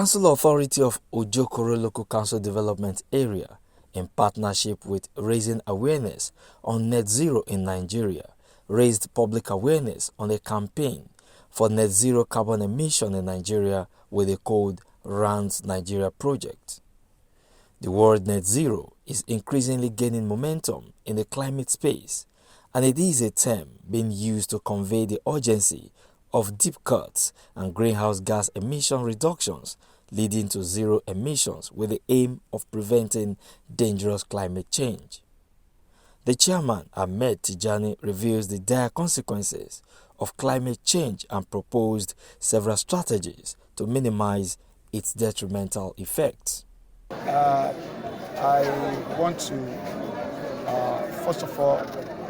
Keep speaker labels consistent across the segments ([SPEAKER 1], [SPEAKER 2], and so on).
[SPEAKER 1] Council Authority of Ojokoro Local Council Development Area, in partnership with Raising Awareness on Net Zero in Nigeria, raised public awareness on a campaign for net zero carbon emission in Nigeria with the code RANTZ-Nigeria project. The word net zero is increasingly gaining momentum in the climate space, and it is a term being used to convey the urgency of deep cuts and greenhouse gas emission reductions leading to zero emissions with the aim of preventing dangerous climate change. The chairman, Ahmed Tijani, reveals the dire consequences of climate change and proposed several strategies to minimize its detrimental effects.
[SPEAKER 2] I want to, first of all,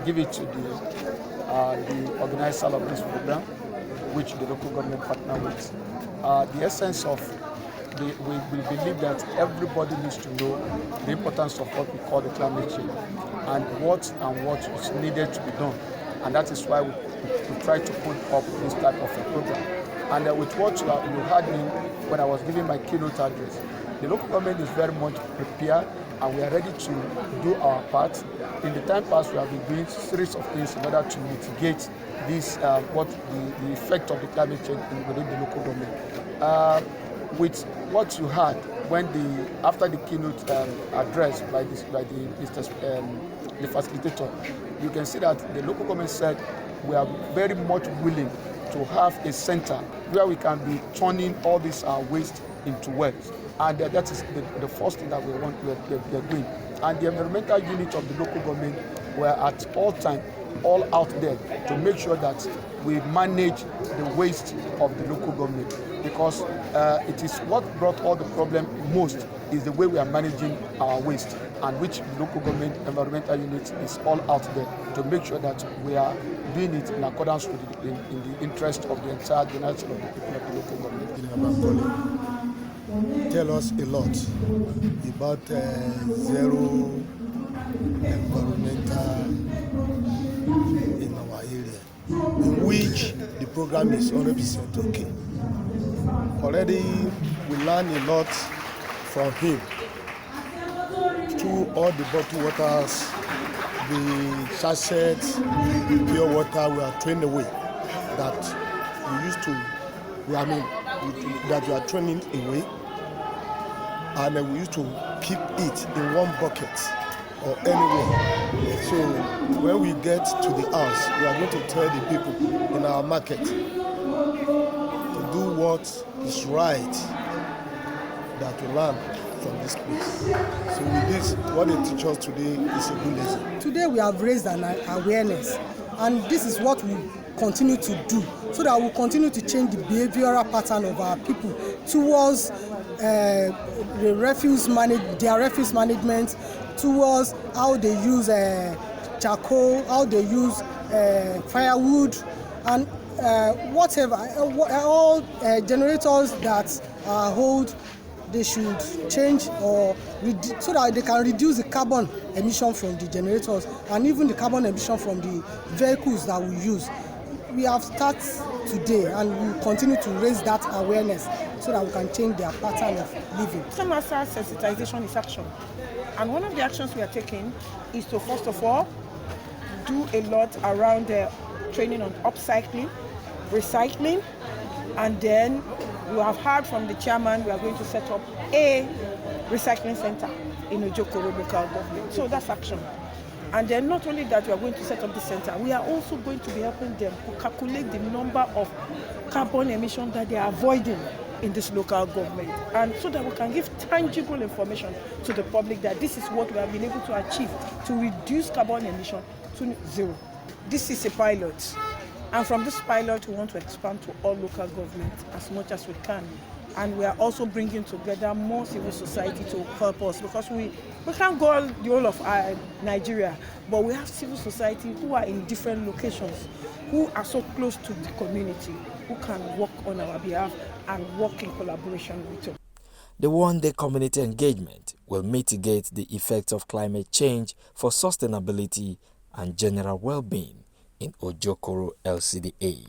[SPEAKER 2] give it to the organizer of this program, which the local government partner with. The essence of we believe that everybody needs to know the importance of what we call the climate change and what is needed to be done. And that is why we try to put up this type of a program. And with what you heard me when I was giving my keynote address, the local government is very much prepared and we are ready to do our part. In the time past, we have been doing a series of things in order to mitigate this, the effect of the climate change within the local government. With what you had after the keynote address by the facilitator, you can see that the local government said we are very much willing to have a center where we can be turning all this waste into wealth. And that is the first thing that we are doing. And the environmental unit of the local government were at all time all out there to make sure that we manage the waste of the local government, because it is what brought all the problem most is the way we are managing our waste, and which local government environmental unit is all out there to make sure that we are doing it in accordance with in the interest of the entire generation of the people of the local government.
[SPEAKER 3] Tell us a lot about zero environmental in our area, in which the program is 100% okay. Already we learned a lot from him through all the bottled waters, the sachets, the pure water we are throwing away that we used to, that we are throwing away, and we used to keep it in one bucket or anywhere. So when we get to the house, we are going to tell the people in our market to do what is right, that we learn from this place. So with this, what they teach us today is a good lesson.
[SPEAKER 4] Today we have raised an awareness, and this is what we continue to do, so that we continue to change the behavioral pattern of our people towards their refuse management, towards how they use charcoal, how they use firewood, and whatever, all generators that are old, they should change or so that they can reduce the carbon emission from the generators and even the carbon emission from the vehicles that we use. We have started today and we will continue to raise that awareness so that we can change their pattern of living.
[SPEAKER 5] Master sensitization is action. And one of the actions we are taking is to, first of all, do a lot around the training on upcycling, recycling, and then we have heard from the chairman we are going to set up a recycling center in Ojokoro local government. So that's action. And then not only that we are going to set up the center, we are also going to be helping them to calculate the number of carbon emissions that they are avoiding in this local government, and so that we can give tangible information to the public that this is what we have been able to achieve to reduce carbon emission to zero. This is a pilot, and from this pilot we want to expand to all local governments as much as we can. And we are also bringing together more civil society to help us, because we can't go all the whole of Nigeria, but we have civil society who are in different locations, who are so close to the community, who can work on our behalf and work in collaboration with us.
[SPEAKER 1] The one-day community engagement will mitigate the effects of climate change for sustainability and general well-being in Ojokoro Lcda.